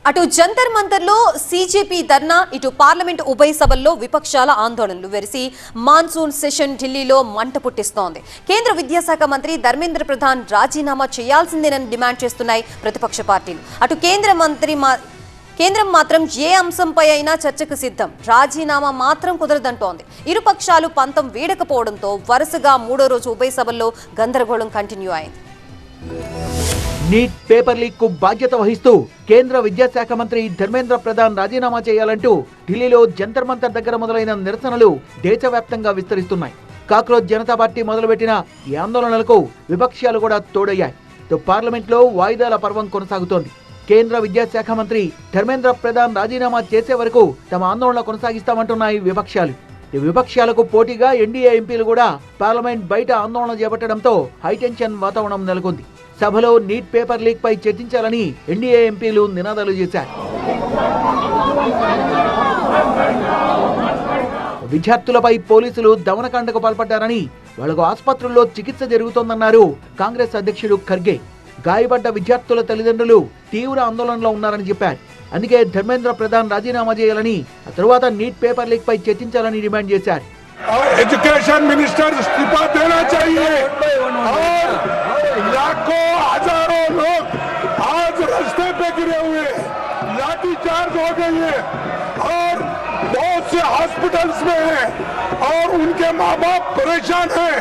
అటు జంతర్ మంతర్లో సీజేపీ ధర్నా, ఇటు పార్లమెంట్ ఉభయ సభల్లో విపక్షాల ఆందోళనలు వెరిసి మాన్సూన్ సెషన్ ఢిల్లీలో మంట పుట్టిస్తోంది. కేంద్ర విద్యాశాఖ మంత్రి ధర్మేంద్ర ప్రధాన్ రాజీనామా చేయాల్సిందేనని డిమాండ్ చేస్తున్నాయి ప్రతిపక్ష పార్టీలు. అటు కేంద్రం మాత్రం ఏ అంశంపై అయినా చర్చకు సిద్ధం, రాజీనామా మాత్రం కుదరదంటోంది. ఇరుపక్షాలు పంతం వీడకపోవడంతో వరుసగా మూడో రోజు ఉభయ సభల్లో గందరగోళం కంటిన్యూ అయింది. నీట్ పేపర్ లీక్ కు బాధ్యత వహిస్తూ కేంద్ర విద్యాశాఖ మంత్రి ధర్మేంద్ర ప్రధాన్ రాజీనామా చేయాలంటూ ఢిల్లీలో జంతర్ మంతర్ దగ్గర మొదలైన నిరసనలు దేశవ్యాప్తంగా విస్తరిస్తున్నాయి. కాక్రోచ్ జనతా పార్టీ మొదలుపెట్టిన ఈ ఆందోళనలకు విపక్షాలు కూడా తోడయ్యాయి. పార్లమెంట్ లో వాయిదాల పర్వం కొనసాగుతోంది. కేంద్ర విద్యాశాఖ మంత్రి ధర్మేంద్ర ప్రధాన్ రాజీనామా చేసే వరకు తమ ఆందోళన కొనసాగిస్తామంటున్నాయి విపక్షాలు. విపక్షాలకు పోటీగా ఎన్డీఏ ఎంపీలు కూడా పార్లమెంట్ బయట ఆందోళన చేపట్టడంతో హైటెన్షన్ వాతావరణం నెలకొంది. సభలో నీట్ పేపర్ లీక్ పై చర్చించాలని ఎన్డీఏ ఎంపీలు నినాదాలు చేశారు. విద్యార్థులపై పోలీసులు దమనకాండకు పాల్పడ్డారని, వాళ్లకు ఆసుపత్రుల్లో చికిత్స జరుగుతోందన్నారు కాంగ్రెస్ అధ్యక్షుడు ఖర్గే. గాయపడ్డ విద్యార్థుల తల్లిదండ్రులు తీవ్ర ఆందోళనలో ఉన్నారని చెప్పారు. అందుకే ధర్మేంద్ర ప్రధాన్ రాజీనామా చేయాలని, ఆ తరువాత నీట్ పేపర్ లీక్ పై చర్చించాలని డిమాండ్ చేశారు. एजुकेशन मिनिस्टर इस्तीफा देना चाहिए और लाखों हजारों लोग आज रास्ते पे गिरे हुए, लाठीचार्ज हो गई है और बहुत से हॉस्पिटल्स में हैं और उनके माँ बाप परेशान हैं.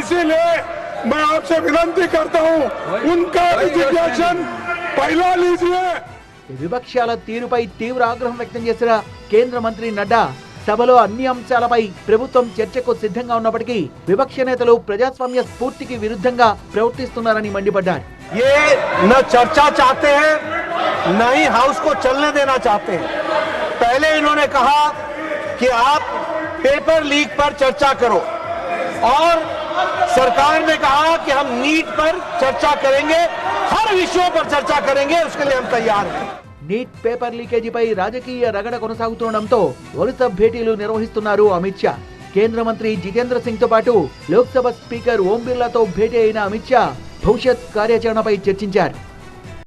इसीलिए मैं आपसे विनती करता हूँ, उनका रिजिग्नेशन पहला लीजिए. విపక్షాల తీరుపై తీవ్ర ఆగ్రహం వ్యక్తం చేసిన కేంద్ర మంత్రి నడ్డా సభలో అన్ని అంశాలపై ప్రభుత్వం చర్చకు సిద్ధంగా ఉన్నప్పటికీ విపక్ష నేతలు ప్రజాస్వామ్య స్ఫూర్తికి విరుద్ధంగా ప్రవర్తిస్తున్నారని మండిపడ్డారు. ये न चर्चा चाहते हैं, न ही हाउस को चलने देना चाहते हैं. पहले इन्होंने कहा कि आप पेपर लीक पर चर्चा करो और सरकार ने कहा कि हम नीट पर चर्चा करेंगे, हर विषयों पर चर्चा करेंगे, उसके लिए हम तैयार हैं. నీట్ పేపర్ లీకేజీపై రాజకీయ రగడ కొనసాగుతుండటంతో వరుస భేటీలు నిర్వహిస్తున్నారు అమిత్ షా. కేంద్ర మంత్రి జితేంద్ర సింగ్ తో పాటు లోక్సభ స్పీకర్ ఓం బిర్లాతో భేటీ అయిన అమిత్ షా భవిష్యత్ కార్యాచరణపై చర్చించారు.